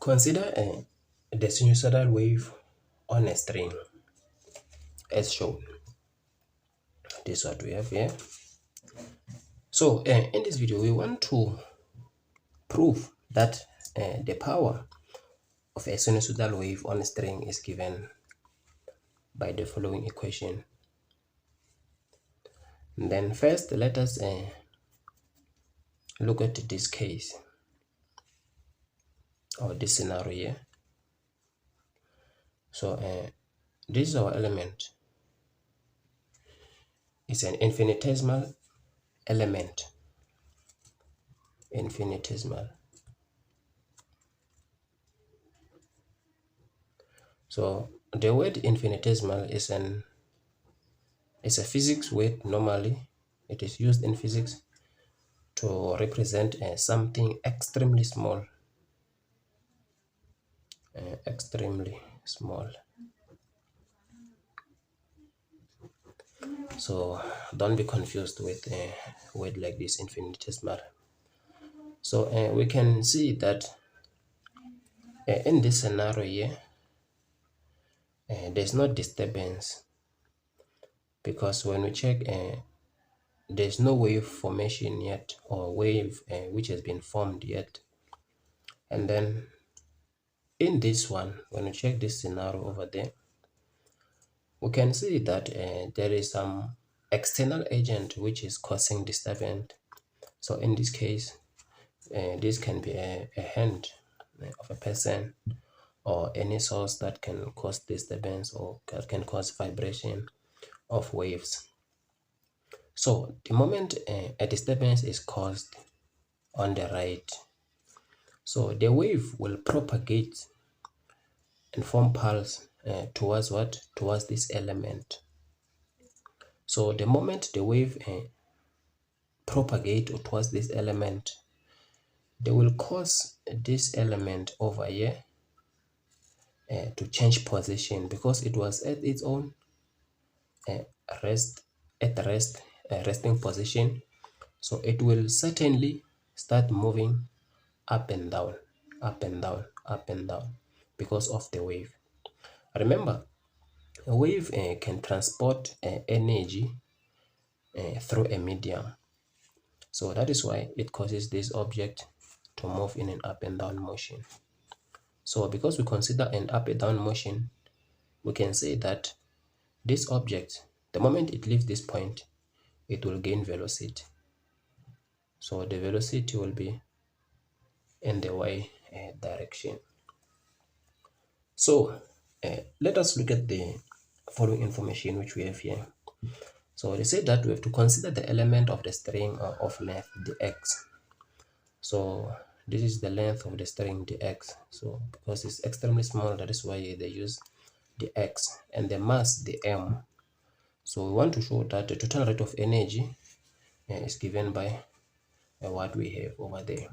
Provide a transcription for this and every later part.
Consider the sinusoidal wave on a string as shown. This is what we have here. So in this video, we want to prove that the power of a sinusoidal wave on a string is given by the following equation. And then first, let us look at this case or this scenario here. So this is our element. It's an infinitesimal element. Infinitesimal. So the word infinitesimal is a physics word. Normally, it is used in physics to represent something extremely small. Extremely small. So don't be confused with a word like this, infinitesimal. So we can see that in this scenario here, there's no disturbance, because when we check, there's no wave formation yet, or wave which has been formed yet. And then in this one, when we check this scenario over there, we can see that there is some external agent which is causing disturbance. So in this case, this can be a hand of a person, or any source that can cause disturbance or can cause vibration of waves. So the moment a disturbance is caused on the right, so the wave will propagate and form pulse towards what? Towards this element. So the moment the wave propagate towards this element, they will cause this element over here to change position, because it was at its own resting position. So it will certainly start moving up and down, up and down, up and down, because of the wave. Remember, a wave can transport energy through a medium. So that is why it causes this object to move in an up and down motion. So because we consider an up and down motion, we can say that this object, the moment it leaves this point, it will gain velocity. So the velocity will be in the y direction. So let us look at the following information which we have here. So they say that we have to consider the element of the string of length dx. So this is the length of the string dx. So because it's extremely small, that is why they use the x, and the mass the m. So we want to show that the total rate of energy is given by what we have over there.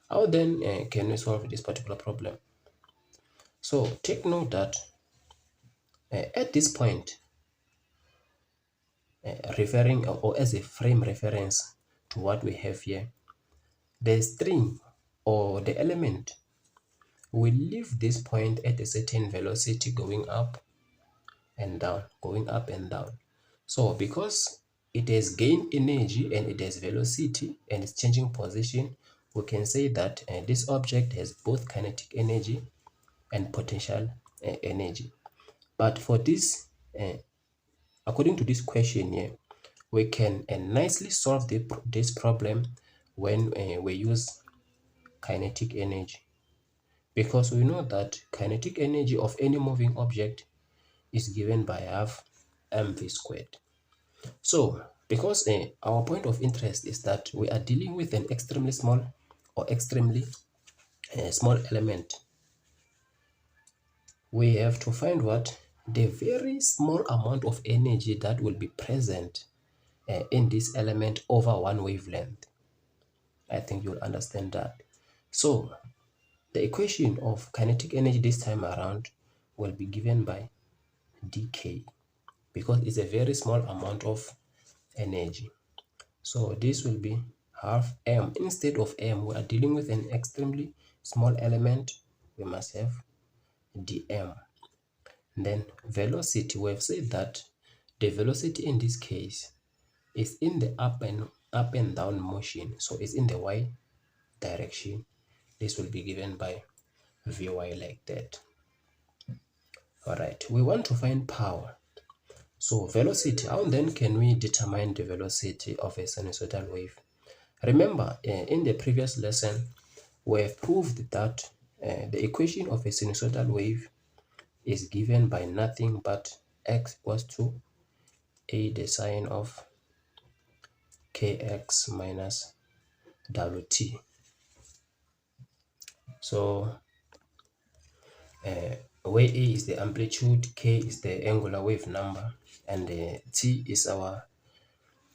How then can we solve this particular problem? So take note that at this point, referring or as a frame reference to what we have here, the string or the element will leave this point at a certain velocity, going up and down, going up and down. So because it has gained energy and it has velocity and it's changing position, we can say that this object has both kinetic energy and potential energy. But for this, according to this question here, we can nicely solve this problem when we use kinetic energy, because we know that kinetic energy of any moving object is given by half mv squared. So because our point of interest is that we are dealing with an extremely small or extremely small element, we have to find what? The very small amount of energy that will be present in this element over one wavelength. I think you'll understand that. So the equation of kinetic energy this time around will be given by dk, because it's a very small amount of energy. So this will be half m. Instead of m, we are dealing with an extremely small element, we must have dm. Then velocity, we have said that the velocity in this case is in the up and down motion, so it's in the y direction. This will be given by vy like that. All right, we want to find power. So velocity, how then can we determine the velocity of a sinusoidal wave? Remember, in the previous lesson, we have proved that the equation of a sinusoidal wave is given by nothing but x equals to a the sine of kx minus wt. So where a is the amplitude, k is the angular wave number, and t is our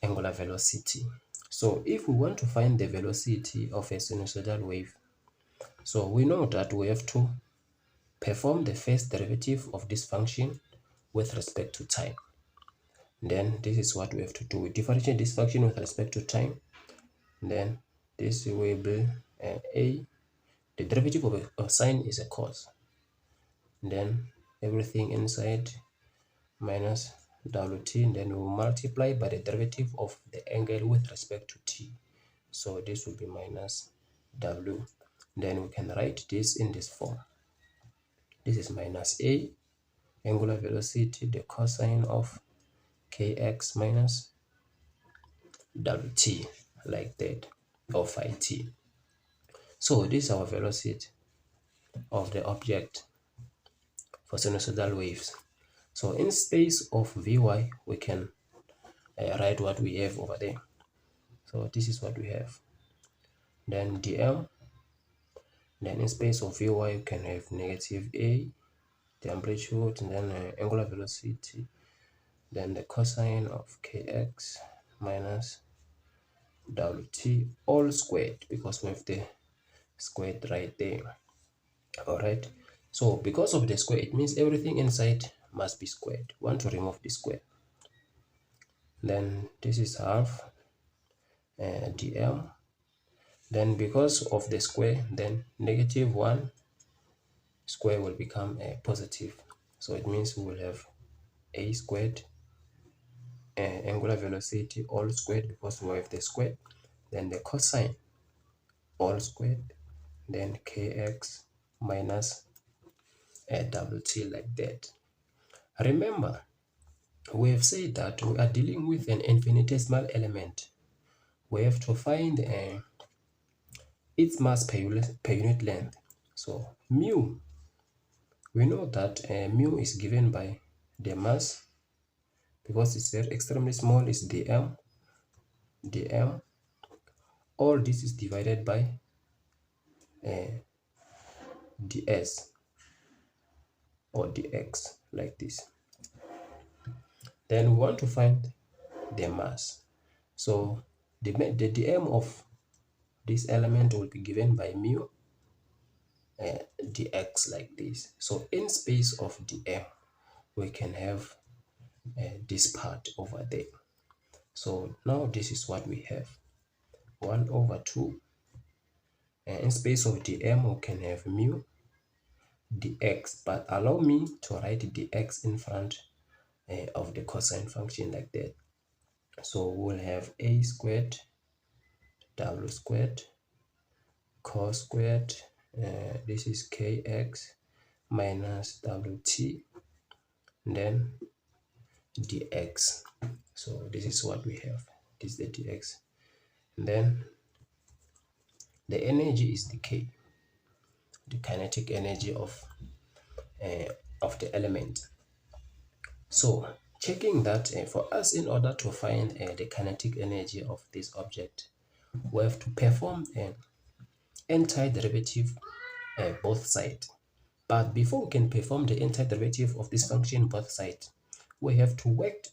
angular velocity. So if we want to find the velocity of a sinusoidal wave, so we know that we have to perform the first derivative of this function with respect to time. Then this is what we have to do. We differentiate this function with respect to time. Then this will be a, the derivative of a sine is a cos. Then everything inside minus wt, and then we'll multiply by the derivative of the angle with respect to t. So this will be minus w. Then we can write this in this form. This is minus a angular velocity, the cosine of kx minus wt, like that, or phi t. So this is our velocity of the object for sinusoidal waves. So in space of vy, we can write what we have over there. So this is what we have. Then dm, then in space of vy, you can have negative a, the amplitude, and then angular velocity, then the cosine of kx minus wt all squared, because we have the squared right there. All right, so because of the square, it means everything inside must be squared. We want to remove the square. Then this is half dm. Then because of the square, then negative 1 square will become a positive. So it means we will have a squared angular velocity all squared, because we have the square. Then the cosine all squared. Then kx minus wt, like that. Remember, we have said that we are dealing with an infinitesimal element. We have to find its mass per unit length. So mu, we know that mu is given by the mass, because it's very extremely small, is dm. All this is divided by ds or dx, like this. Then we want to find the mass. So the dm of this element will be given by mu dx, like this. So in space of dm, we can have this part over there. So now this is what we have, 1 over 2. In space of dm, we can have mu dx, but allow me to write dx in front of the cosine function, like that. So we'll have a squared w squared cos squared, this is kx minus wt, and then dx. So this is what we have, this is the dx. And then the energy is the k, the kinetic energy of the element. So checking that for us, in order to find the kinetic energy of this object, we have to perform an antiderivative both sides. But before we can perform the antiderivative of this function both sides, we have to work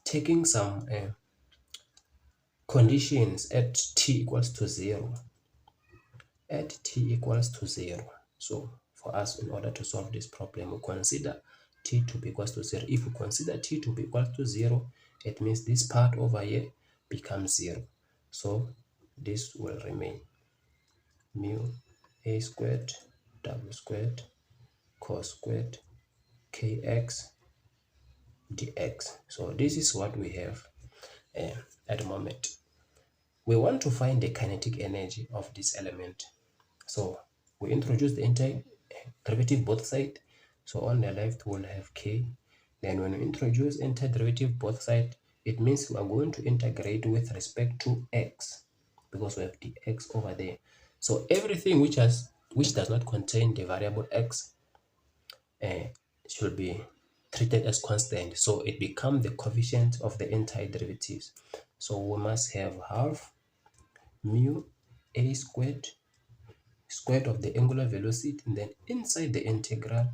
taking some conditions at t equals to 0. At t equals to 0. So for us, in order to solve this problem, we consider t to be equals to 0. If we consider t to be equal to 0, it means this part over here becomes 0. So this will remain mu a squared w squared cos squared kx dx. So this is what we have at the moment. We want to find the kinetic energy of this element. So we introduce the antiderivative both sides. So on the left we'll have k. Then when we introduce antiderivative both sides, it means we are going to integrate with respect to x, because we have the x over there. So everything which does not contain the variable x should be treated as constant. So it becomes the coefficient of the antiderivatives. So we must have half mu a squared of the angular velocity, and then inside the integral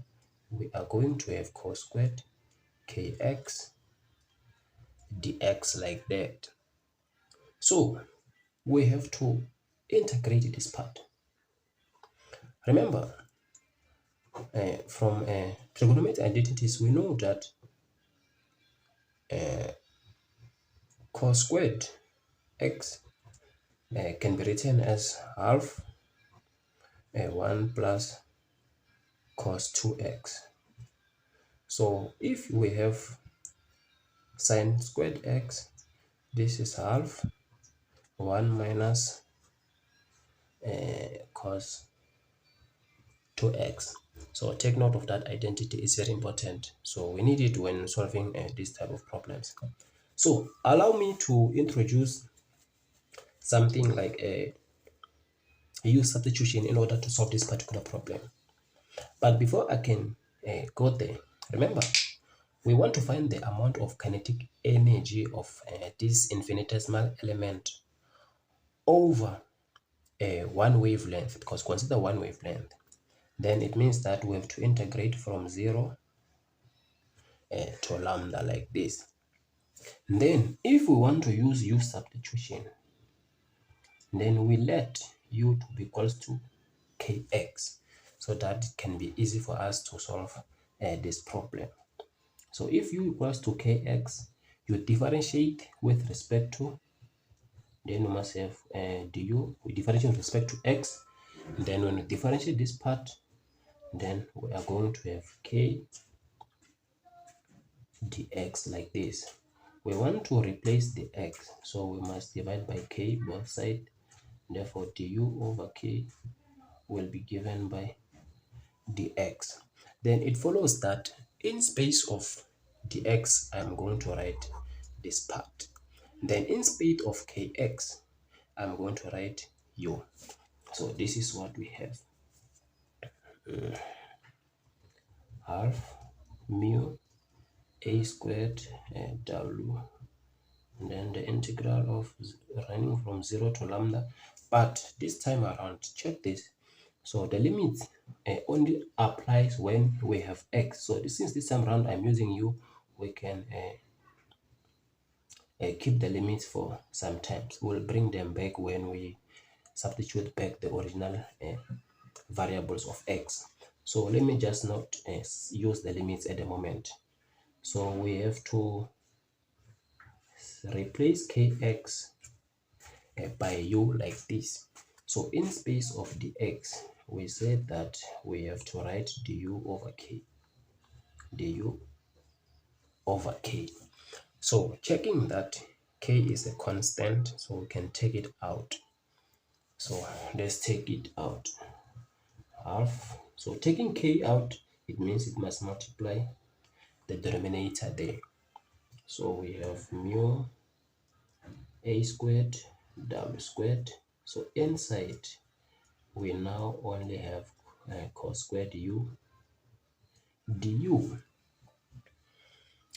we are going to have cos squared kx dx, like that. So we have to integrate this part. Remember, from trigonometric identities, we know that cos squared x can be written as half 1 plus cos 2x. So if we have sine squared x, this is half 1 minus cos 2x. So take note of that identity, is very important. So we need it when solving this type of problems. So allow me to introduce something like a use substitution in order to solve this particular problem. But before I can go there, remember, we want to find the amount of kinetic energy of this infinitesimal element over one wavelength, because consider one wavelength. Then it means that we have to integrate from 0 to lambda, like this. And then if we want to use u substitution, then we let u to be equals to kx, so that it can be easy for us to solve this problem. So if u equals to kx, you differentiate with respect to, then we must have du, we differentiate with respect to x, and then when we differentiate this part, then we are going to have k dx, like this. We want to replace the x, so we must divide by k both sides. Therefore du over k will be given by dx. Then it follows that in space of dx, I'm going to write this part. Then in space of kx, I'm going to write u. So this is what we have. Half mu a squared w, and then the integral of running from 0 to lambda. But this time around, check this. So the limit only applies when we have x. So since this time around I'm using u, we can keep the limits for some times. We'll bring them back when we substitute back the original variables of x. So let me just not use the limits at the moment. So we have to replace kx by u, like this. So in space of dx, we said that we have to write du over k, du over k. So checking that k is a constant, so we can take it out. So let's take it out. Half. So taking k out, it means it must multiply the denominator there. So we have mu a squared w squared. So inside we now only have cos squared u du.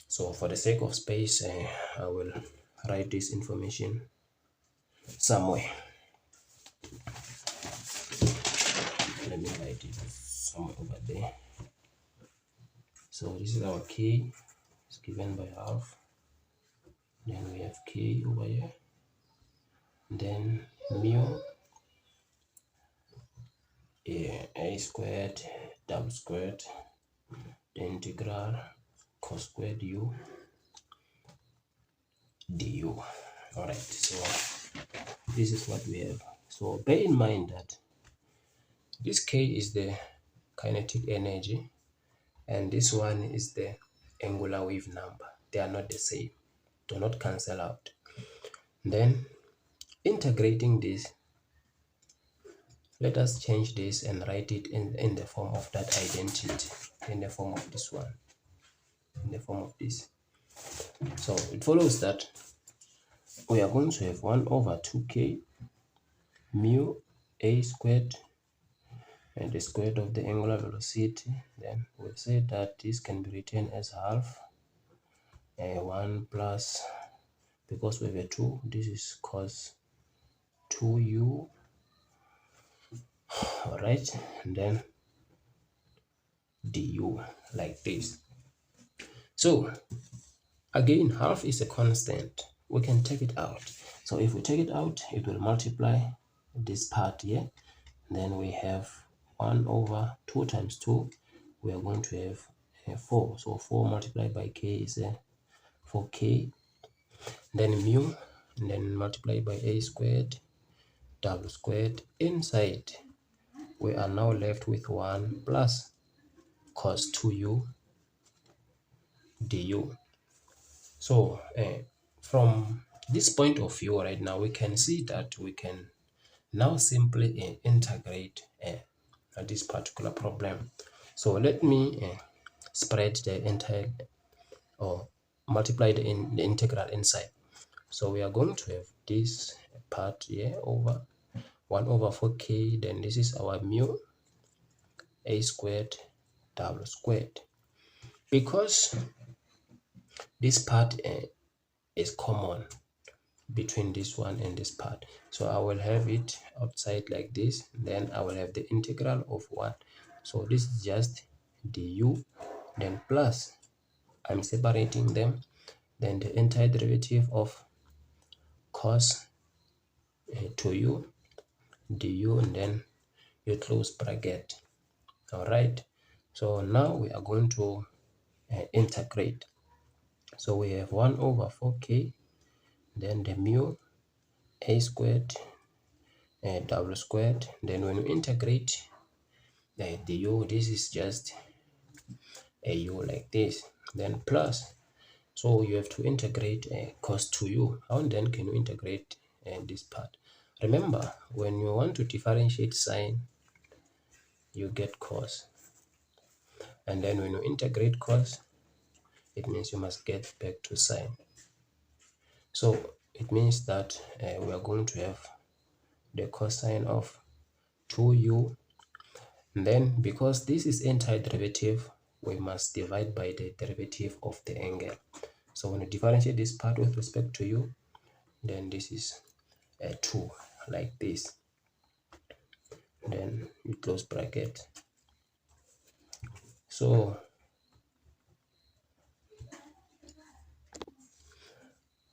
So for the sake of space, I will write this information somewhere. Let me write it somewhere over there. So this is our k, it's given by half. Then we have k over here. Then mu a squared w squared, the integral cos squared u du. All right, so this is what we have. So bear in mind that this k is the kinetic energy, and this one is the angular wave number. They are not the same. Do not cancel out. Then integrating this, let us change this and write it in the form of that identity, in the form of this one, in the form of this. So it follows that we are going to have 1 over 2k mu a squared and the square root of the angular velocity. Then we'll say that this can be written as half 1 plus, because we have a 2, this is cos 2u. All right, and then du, like this. So again, half is a constant. We can take it out. So if we take it out, it will multiply this part here. Then we have 1 over 2 times 2. We are going to have 4. So 4 multiplied by k is 4k. Then mu, and then multiplied by a squared, w squared. Inside, we are now left with 1 plus cos 2u du. So from this point of view right now, we can see that we can now simply integrate this particular problem. So let me spread the entire, or multiply the integral inside. So we are going to have this part here over 1 over 4k, then this is our mu a squared w squared. Because this part is common between this one and this part, so I will have it outside like this. Then I will have the integral of 1. So this is just du, then plus, I'm separating them, then the entire derivative of cos 2u du, and then you close bracket. All right, so now we are going to integrate. So we have 1 over 4k, then the mu a squared w squared. Then when we integrate the u, this is just a u like this, then plus. So you have to integrate cos 2u. How then can you integrate this part? Remember, when you want to differentiate sign, you get cos, and then when you integrate cos, it means you must get back to sine. So it means that we are going to have the cosine of 2u, and then because this is antiderivative, we must divide by the derivative of the angle. So when you differentiate this part with respect to u, then this is 2 like this, then you close bracket. So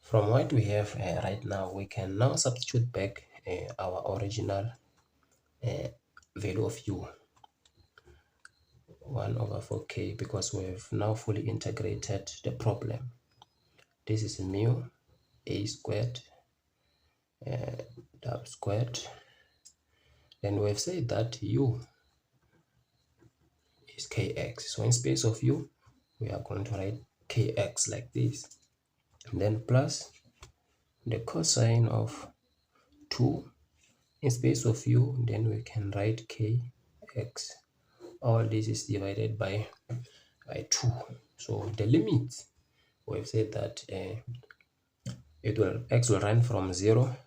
from what we have right now, we can now substitute back our original value of u, 1 over 4k, because we have now fully integrated the problem. This is mu a squared w squared. Then we have said that u is kx. So in space of u, we are going to write kx like this, and then plus the cosine of 2 in space of u, then we can write kx. All this is divided by 2. So the limit, we've said that x will run from 0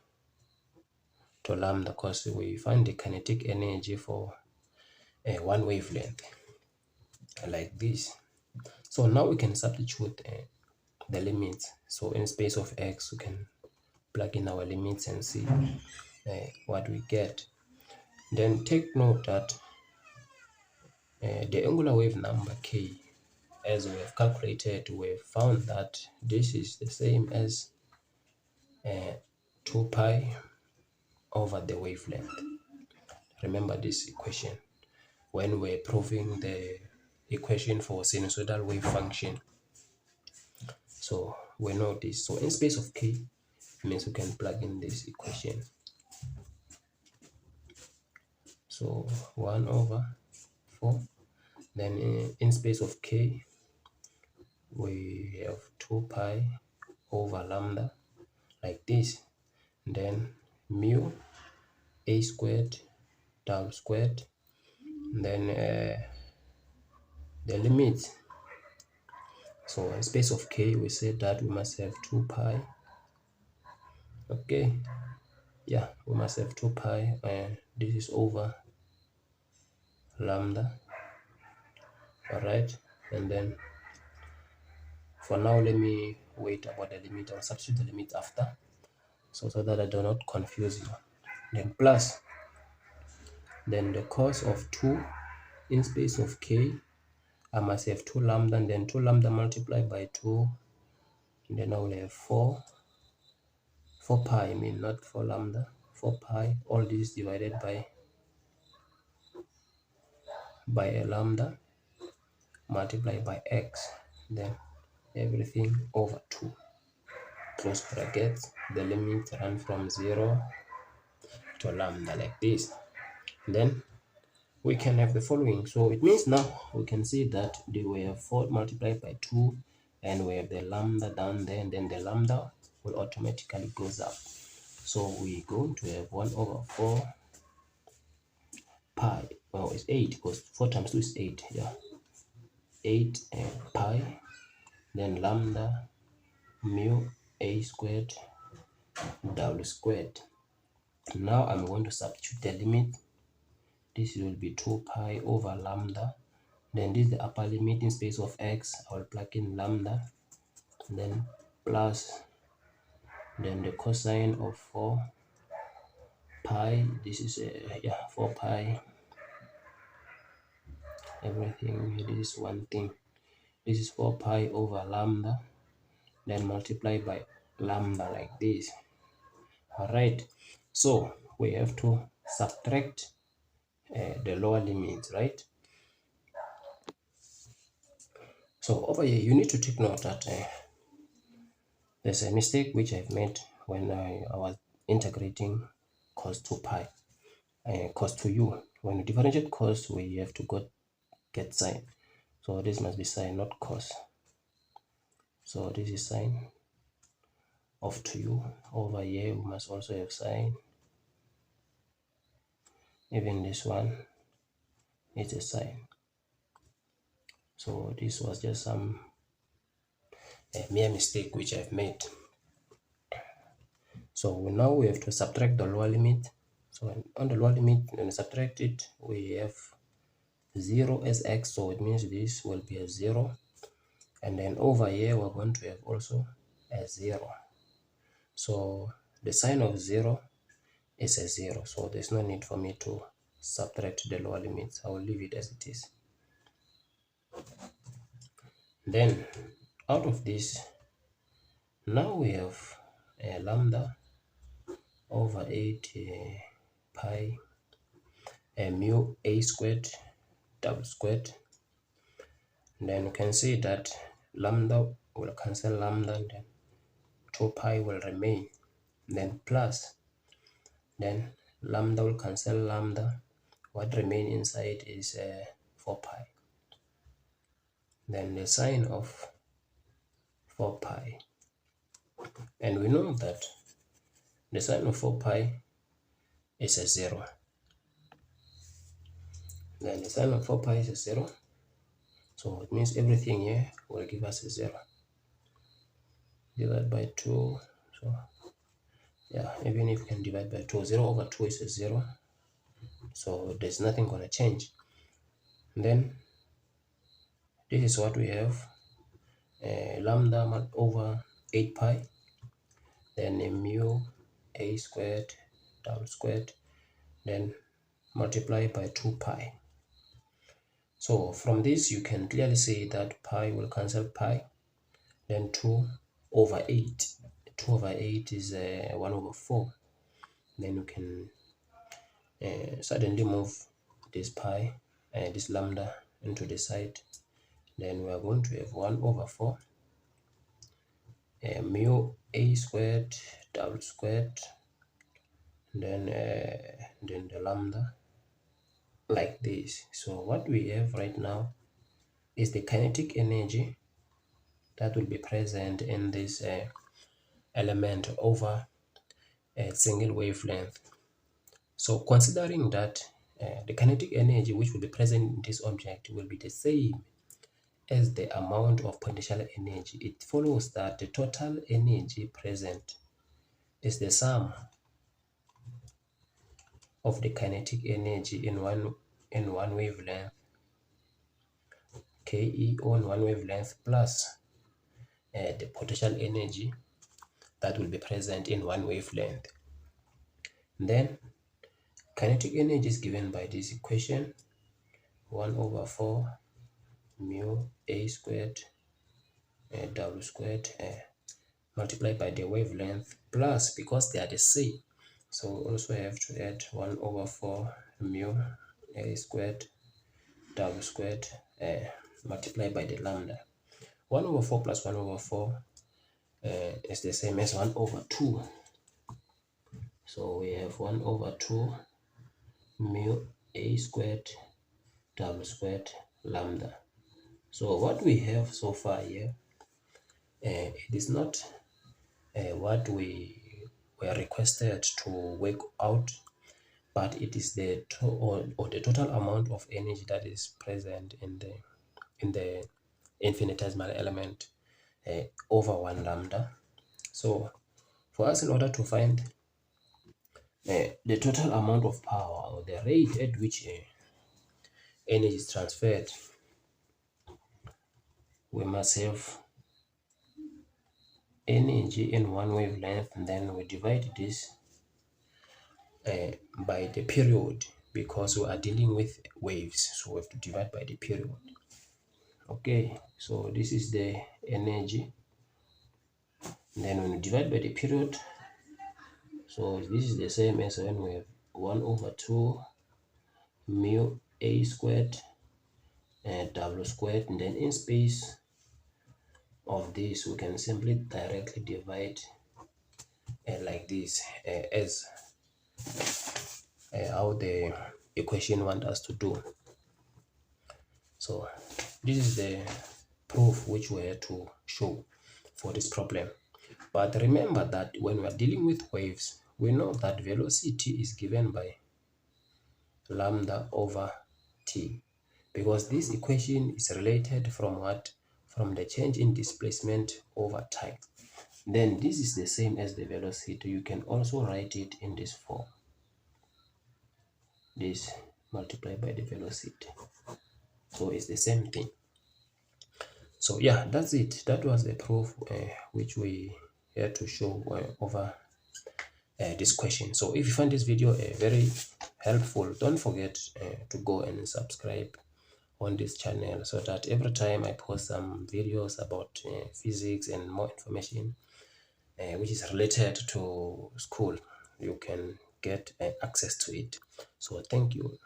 to lambda, because we find the kinetic energy for one wavelength like this. So now we can substitute the limits. So in space of x, we can plug in our limits and see what we get. Then take note that the angular wave number k, as we have calculated, we have found that this is the same as 2 pi over the wavelength. Remember this equation when we're proving the equation for sinusoidal wave function. So we know this. So in space of k, means we can plug in this equation. So 1 over 4 Then in space of k, we have 2 pi over lambda like this. Then mu a squared double squared. Then the limit. So in space of k, we said that we must have 2 pi. Okay, yeah, we must have 2 pi, and this is over lambda. All right, and then for now, let me wait about the limit. I'll substitute the limit after, so that I do not confuse you. Then plus, then the cos of 2 in space of k, I must have 2 lambda, and then 2 lambda multiplied by 2, and then I will have 4 pi, I mean not 4 lambda, 4 pi, all this divided by a lambda multiplied by x, then everything over 2, close brackets. The limit run from 0 to lambda like this. Then we can have the following. So it means now we can see that we have 4 multiplied by 2, and we have the lambda down there, and then the lambda will automatically goes up. So we're going to have 1 over 4 pi. Well, it's 8 because 4 times 2 is 8. Yeah, 8 pi, then lambda mu a squared double squared. Now I'm going to substitute the limit. This will be 2 pi over lambda. Then this is the upper limit in space of x. I will plug in lambda, then plus, then the cosine of 4 pi. This is 4 pi. Everything. This is one thing. This is 4 pi over lambda, then multiply by lambda like this. All right. So we have to subtract the lower limit, right? So over here, you need to take note that there's a mistake which I've made when I was integrating cos 2 pi, cos to u. When you differentiate cos, we have to get sine. So this must be sine, not cos. So this is sine of 2u. Over here, we must also have sine. Even this one is a sine. So this was just some mere mistake which I've made. So now we have to subtract the lower limit. So on the lower limit, when we subtract it, we have 0 as x, so it means this will be a 0. And then over here, we're going to have also a 0. So the sign of 0 is a 0. So there's no need for me to subtract the lower limits. I will leave it as it is. Then out of this, now we have a lambda over 8 pi mu a squared double squared. And then you can see that lambda will cancel lambda, and then 2 pi will remain. Then plus, then lambda will cancel lambda. What remain inside is 4 pi. Then the sign of 4 pi. And we know that the sign of 4 pi is a 0. Then the sign of 4 pi is a 0. So it means everything here will give us a 0. Divide by 2. So yeah, even if you can divide by 2, 0 over 2 is a 0. So there's nothing going to change. And then this is what we have. Lambda over 8 pi. Then mu a squared double squared. Then multiply by 2 pi. So from this, you can clearly see that pi will cancel pi. Then 2 over 8. 2 over 8 is 1 over 4. Then you can suddenly move this pi and this lambda into the side. Then we are going to have 1 over 4 mu a squared double squared. Then the lambda like this. So what we have right now is the kinetic energy that will be present in this element over a single wavelength. So considering that the kinetic energy which will be present in this object will be the same as the amount of potential energy, it follows that the total energy present is the sum of the kinetic energy in one wavelength, Ke on one wavelength, plus the potential energy that will be present in one wavelength. Then kinetic energy is given by this equation, 1 over 4 mu a squared w squared multiplied by the wavelength, plus, because they are the same, so we also have to add 1 over 4 mu a squared w squared multiplied by the lambda. 1 over 4 plus 1 over 4 is the same as 1 over 2. So we have 1 over 2 mu a squared w squared lambda. So what we have so far here, it is not what we were requested to work out, but it is the the total amount of energy that is present in the infinitesimal element over 1 lambda. So for us, in order to find the total amount of power, or the rate at which energy is transferred, we must have energy in one wavelength, and then we divide this by the period, because we are dealing with waves, so we have to divide by the period. Okay, so this is the energy. Then when we divide by the period, so this is the same as when we have 1 over 2 mu a squared w squared, and then in space of this we can simply directly divide like this, as how the equation wants us to do. So this is the proof which we had to show for this problem. But remember that when we are dealing with waves, we know that velocity is given by lambda over t, because this equation is related from what? From the change in displacement over time. Then this is the same as the velocity. You can also write it in this form. This multiplied by the velocity. So it's the same thing. So yeah, that's it. That was the proof which we had to show over this question. So if you find this video very helpful, don't forget to go and subscribe on this channel, so that every time I post some videos about physics and more information which is related to school, you can get access to it. So thank you.